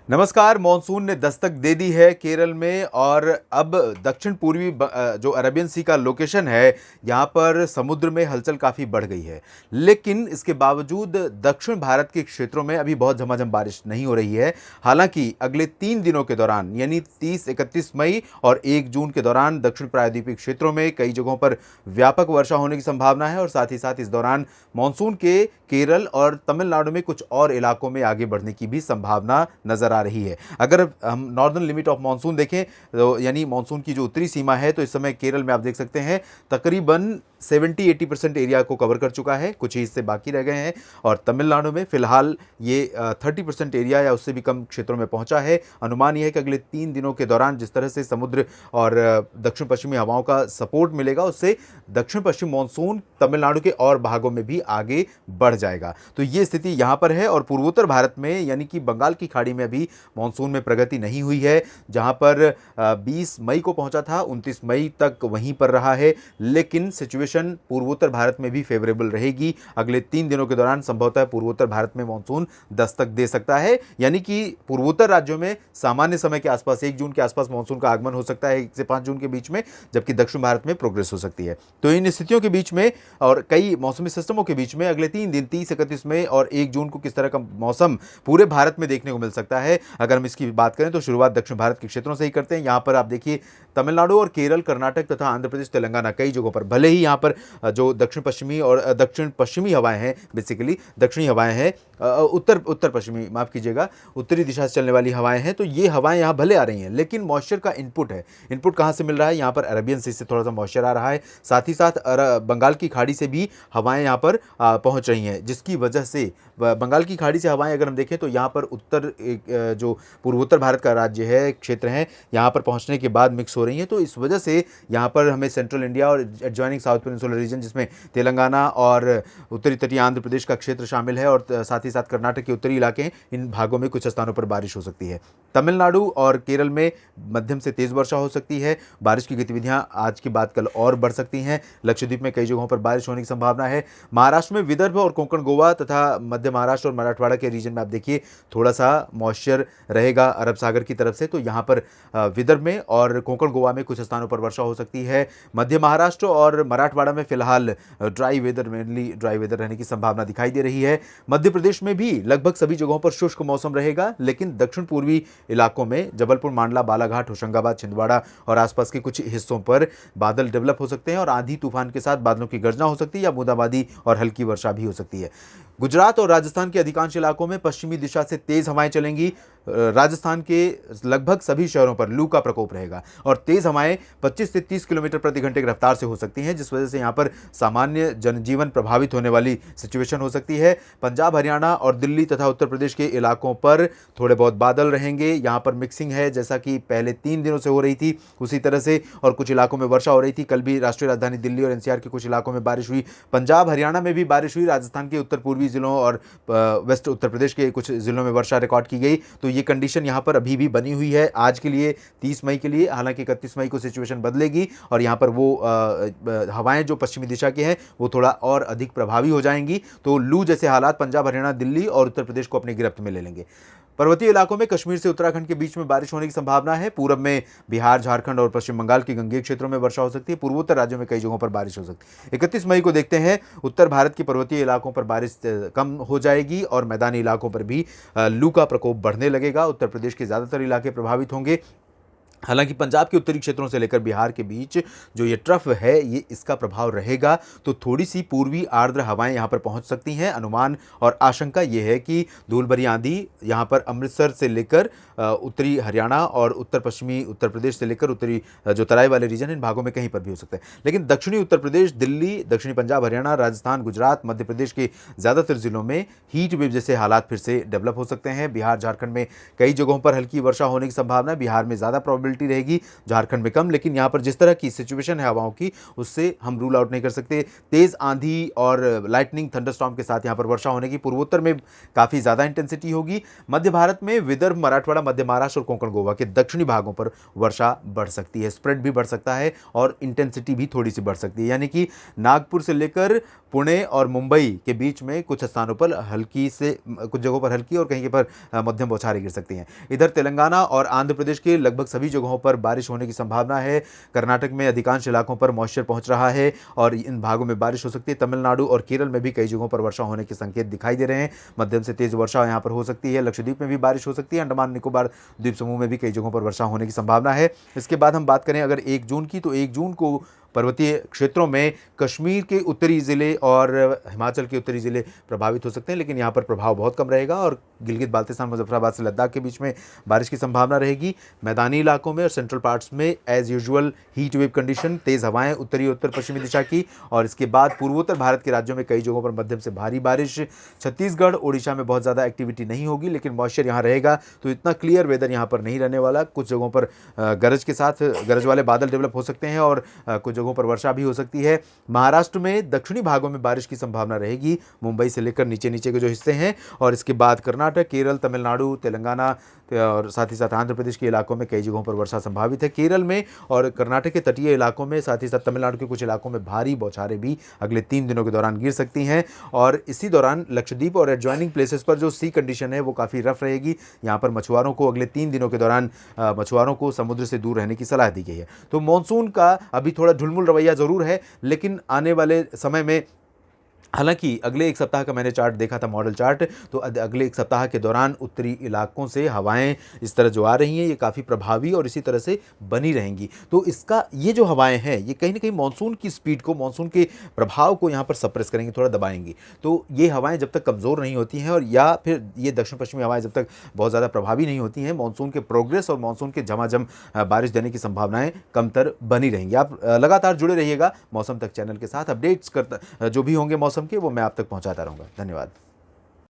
नमस्कार। मॉनसून ने दस्तक दे दी है केरल में और अब दक्षिण पूर्वी जो अरेबियन सी का लोकेशन है, यहाँ पर समुद्र में हलचल काफ़ी बढ़ गई है। लेकिन इसके बावजूद दक्षिण भारत के क्षेत्रों में अभी बहुत झमाझम बारिश नहीं हो रही है। हालांकि अगले 3 दिनों के दौरान यानी 30-31 मई और 1 जून के दौरान दक्षिण प्रायद्वीपीय क्षेत्रों में कई जगहों पर व्यापक वर्षा होने की संभावना है और साथ ही साथ इस दौरान मानसून के केरल और तमिलनाडु में कुछ और इलाकों में आगे बढ़ने की भी संभावना नजर आ रही है। अगर हम नॉर्दर्न लिमिट ऑफ मानसून देखें तो यानी मानसून की जो उत्तरी सीमा है, तो इस समय केरल में आप देख सकते हैं तकरीबन 70-80% एरिया को कवर कर चुका है, कुछ ही हिस्से बाकी रह गए हैं। और तमिलनाडु में फिलहाल ये 30% एरिया या उससे भी कम क्षेत्रों में पहुंचा है। अनुमान यह है कि अगले 3 दिनों के दौरान जिस तरह से समुद्र और दक्षिण पश्चिमी हवाओं का सपोर्ट मिलेगा, उससे दक्षिण पश्चिम मानसून तमिलनाडु के और भागों में भी आगे बढ़ जाएगा। तो ये स्थिति यहाँ पर है। और पूर्वोत्तर भारत में यानी कि बंगाल की खाड़ी में अभी मानसून में प्रगति नहीं हुई है। जहाँ पर 20 मई को पहुंचा था, 29 मई तक वहीं पर रहा है। लेकिन सिचुएशन पूर्वोत्तर भारत में भी फेवरेबल रहेगी। अगले 3 दिनों के दौरान संभवतः पूर्वोत्तर भारत में मानसून दस्तक दे सकता है, यानी कि पूर्वोत्तर राज्यों में सामान्य समय के आसपास 1 जून के आसपास मानसून का आगमन हो सकता है, 1 से 5 जून के बीच में, जबकि दक्षिण भारत में प्रोग्रेस हो सकती है। तो इन स्थितियों के बीच में और कई मौसमी सिस्टमों के बीच में अगले 3 दिन 30-31 मई और 1 जून को किस तरह का मौसम पूरे भारत में देखने को मिल सकता है, अगर हम इसकी बात करें तो शुरुआत दक्षिण भारत के क्षेत्रों से ही करते हैं। यहाँ पर आप देखिए तमिलनाडु और केरल, कर्नाटक तथा आंध्र प्रदेश, तेलंगाना, कई जगहों पर भले ही यहाँ पर जो दक्षिण पश्चिमी हवाएं हैं, बेसिकली दक्षिणी हवाएं हैं, उत्तर पश्चिमी, माफ कीजिएगा, उत्तरी दिशा से चलने वाली हवाएं हैं, तो ये हवाएं यहाँ भले आ रही हैं, लेकिन मॉइस्चर का इनपुट है। इनपुट कहाँ से मिल रहा है? यहाँ पर अरेबियन सी से थोड़ा सा मॉइस्चर आ रहा है, साथ ही साथ बंगाल की खाड़ी से भी हवाएं यहाँ पर पहुँच रही हैं, जिसकी वजह से बंगाल की खाड़ी से हवाएं अगर हम देखें तो यहाँ पर जो पूर्वोत्तर भारत का राज्य है, क्षेत्र है, यहाँ पर पहुँचने के बाद मिक्स हो रही हैं। तो इस वजह से यहाँ पर हमें सेंट्रल इंडिया और एडजॉइनिंग साउथ पेनिनसुलर रीजन, जिसमें तेलंगाना और उत्तरी तटीय आंध्र प्रदेश का क्षेत्र शामिल है और साथ ही साथ कर्नाटक के उत्तरी इलाके हैं, इन भागों में कुछ स्थानों पर बारिश हो सकती है। तमिलनाडु और केरल में मध्यम से तेज वर्षा हो सकती है। बारिश की गतिविधियां आज के बाद कल और बढ़ सकती हैं। लक्षद्वीप में कई जगहों पर बारिश होने की संभावना है। महाराष्ट्र में विदर्भ और कोंकण गोवा तथा मध्य महाराष्ट्र और मराठवाड़ा के रीजन में आप देखिए थोड़ा सा मॉइस्चर रहेगा अरब सागर की तरफ से, तो यहाँ पर विदर्भ में और कोंकण गोवा में कुछ स्थानों पर वर्षा हो सकती है। मध्य महाराष्ट्र और मराठवाड़ा में फिलहाल dry weather, mainly dry weather रहने की संभावना दिखाई दे रही है। मध्य प्रदेश में भी लगभग सभी जगहों पर शुष्क मौसम रहेगा, लेकिन दक्षिण पूर्वी इलाकों में जबलपुर, मांडला, बालाघाट, होशंगाबाद, छिंदवाड़ा और आसपास के कुछ हिस्सों पर बादल डेवलप हो सकते हैं और आंधी तूफान के साथ बादलों की गर्जना हो सकती है या बूंदाबांदी और हल्की वर्षा भी हो सकती है। गुजरात और राजस्थान के अधिकांश इलाकों में पश्चिमी दिशा से तेज हवाएं चलेंगी। राजस्थान के लगभग सभी शहरों पर लू का प्रकोप रहेगा और तेज हवाएं 25 से 30 किलोमीटर प्रति घंटे की रफ्तार से हो सकती हैं, जिस वजह से यहां पर सामान्य जनजीवन प्रभावित होने वाली सिचुएशन हो सकती है। पंजाब, हरियाणा और दिल्ली तथा उत्तर प्रदेश के इलाकों पर थोड़े बहुत बादल रहेंगे। यहां पर मिक्सिंग है, जैसा कि पहले 3 दिनों से हो रही थी उसी तरह से, और कुछ इलाकों में वर्षा हो रही थी। कल भी राष्ट्रीय राजधानी दिल्ली और एनसीआर के कुछ इलाकों में बारिश हुई। पंजाब, हरियाणा में भी बारिश हुई। राजस्थान के उत्तर पूर्वी जिलों और वेस्ट उत्तर प्रदेश के कुछ जिलों में वर्षा रिकॉर्ड की गई। तो ये कंडीशन यहाँ पर अभी भी बनी हुई है आज के लिए, 30 मई के लिए। हालांकि 31 मई को सिचुएशन बदलेगी और यहाँ पर वो हवाएं जो पश्चिमी दिशा की हैं वो थोड़ा और अधिक प्रभावी हो जाएंगी। तो लू जैसे हालात पंजाब, हरियाणा, दिल्ली और उत्तर प्रदेश को अपनी गिरफ्त में ले लेंगे। पर्वतीय इलाकों में कश्मीर से उत्तराखंड के बीच में बारिश होने की संभावना है। पूरब में बिहार, झारखंड और पश्चिम बंगाल के गंगेय क्षेत्रों में वर्षा हो सकती है। पूर्वोत्तर राज्यों में कई जगहों पर बारिश हो सकती है। 31 मई को देखते हैं, उत्तर भारत के पर्वतीय इलाकों पर बारिश कम हो जाएगी और मैदानी इलाकों पर भी लू का प्रकोप बढ़ने लगेगा। उत्तर प्रदेश के ज़्यादातर इलाके प्रभावित होंगे। हालांकि पंजाब के उत्तरी क्षेत्रों से लेकर बिहार के बीच जो ये ट्रफ है, ये इसका प्रभाव रहेगा, तो थोड़ी सी पूर्वी आर्द्र हवाएं यहाँ पर पहुँच सकती हैं। अनुमान और आशंका ये है कि धूल भरी आंधी यहाँ पर अमृतसर से लेकर उत्तरी हरियाणा और उत्तर पश्चिमी उत्तर प्रदेश से लेकर उत्तरी जो तराई वाले रीजन हैं, इन भागों में कहीं पर भी हो सकता है। लेकिन दक्षिणी उत्तर प्रदेश, दिल्ली, दक्षिणी पंजाब, हरियाणा, राजस्थान, गुजरात, मध्य प्रदेश के ज़्यादातर जिलों में हीट वेव जैसे हालात फिर से डेवलप हो सकते हैं। बिहार, झारखंड में कई जगहों पर हल्की वर्षा होने की संभावना है। बिहार में ज़्यादा प्रोबेबिलिटी पॉसिबिलिटी रहेगी, झारखंड में कम। लेकिन यहाँ पर जिस तरह की सिचुएशन है हवाओं की, उससे हम रूल आउट नहीं कर सकते। तेज़ आंधी और लाइटनिंग थंडरस्टॉर्म के साथ यहाँ पर वर्षा होने की, पूर्वोत्तर में काफ़ी ज़्यादा इंटेंसिटी होगी। मध्य भारत में विदर्भ, मराठवाड़ा, मध्य महाराष्ट्र और कोंकण गोवा के दक्षिणी भागों पर वर्षा बढ़ सकती है, स्प्रेड भी बढ़ सकता है और इंटेंसिटी भी थोड़ी सी बढ़ सकती है। यानी कि नागपुर से लेकर पुणे और मुंबई के बीच में कुछ स्थानों पर हल्की से, कुछ जगहों पर हल्की और कहीं पर मध्यम बौछारें गिर सकती हैं। इधर तेलंगाना और आंध्र प्रदेश के लगभग सभी जगहों पर बारिश होने की संभावना है। कर्नाटक में अधिकांश इलाकों पर मॉइस्चर पहुंच रहा है और इन भागों में बारिश हो सकती है। तमिलनाडु और केरल में भी कई जगहों पर वर्षा होने के संकेत दिखाई दे रहे हैं। मध्यम से तेज वर्षा यहां पर हो सकती है। लक्षद्वीप में भी बारिश हो सकती है। अंडमान निकोबार द्वीप समूह में भी कई जगहों पर वर्षा होने की संभावना है। इसके बाद हम बात करें अगर 1 जून की, तो 1 जून को पर्वतीय क्षेत्रों में कश्मीर के उत्तरी ज़िले और हिमाचल के उत्तरी ज़िले प्रभावित हो सकते हैं, लेकिन यहाँ पर प्रभाव बहुत कम रहेगा और गिलगित बाल्तिस्तान, मुजफ्फराबाद से लद्दाख के बीच में बारिश की संभावना रहेगी। मैदानी इलाकों में और सेंट्रल पार्ट्स में as usual heat wave condition, तेज़ हवाएं उत्तरी उत्तर पश्चिमी दिशा की। और इसके बाद पूर्वोत्तर भारत के राज्यों में कई जगहों पर मध्यम से भारी बारिश। छत्तीसगढ़, ओडिशा में बहुत ज़्यादा एक्टिविटी नहीं होगी, लेकिन मॉइस्चर यहाँ रहेगा, तो इतना क्लियर वेदर यहाँ पर नहीं रहने वाला। कुछ जगहों पर गरज के साथ गरज वाले बादल डेवलप हो सकते हैं और कुछ जगहों पर वर्षा भी हो सकती है। महाराष्ट्र में दक्षिणी भागों में बारिश की संभावना रहेगी, मुंबई से लेकर नीचे नीचे के जो हिस्से हैं। और इसके बाद कर्नाटक, केरल, तमिलनाडु, तेलंगाना और साथ ही साथ आंध्र प्रदेश के इलाकों में कई जगहों पर वर्षा संभावित है। केरल में और कर्नाटक के तटीय इलाकों में, साथ ही साथ तमिलनाडु के कुछ इलाकों में भारी बौछारें भी अगले 3 दिनों के दौरान गिर सकती हैं। और इसी दौरान लक्षद्वीप और एडजॉइनिंग प्लेसेस पर जो सी कंडीशन है वो काफ़ी रफ रहेगी। यहाँ पर मछुआरों को अगले 3 दिनों के दौरान मछुआरों को समुद्र से दूर रहने की सलाह दी गई है। तो मानसून का अभी थोड़ा ढुलमुल रवैया ज़रूर है, लेकिन आने वाले समय में, हालांकि अगले 1 सप्ताह का मैंने चार्ट देखा था, मॉडल चार्ट, तो अगले 1 सप्ताह के दौरान उत्तरी इलाकों से हवाएं इस तरह जो आ रही हैं ये काफ़ी प्रभावी और इसी तरह से बनी रहेंगी। तो इसका ये जो हवाएं हैं ये कहीं ना कहीं मानसून की स्पीड को, मानसून के प्रभाव को यहाँ पर सप्रेस करेंगी, थोड़ा दबाएंगी। तो ये हवाएं जब तक कमज़ोर नहीं होती हैं और या फिर ये दक्षिण पश्चिमी हवाएं जब तक बहुत ज़्यादा प्रभावी नहीं होती हैं, मानसून के प्रोग्रेस और मानसून के झमाझम बारिश देने की संभावनाएं कमतर बनी रहेंगी। आप लगातार जुड़े रहिएगा मौसम तक चैनल के साथ। अपडेट्स करता जो भी होंगे मौसम के, वो मैं आप तक पहुंचाता रहूंगा। धन्यवाद।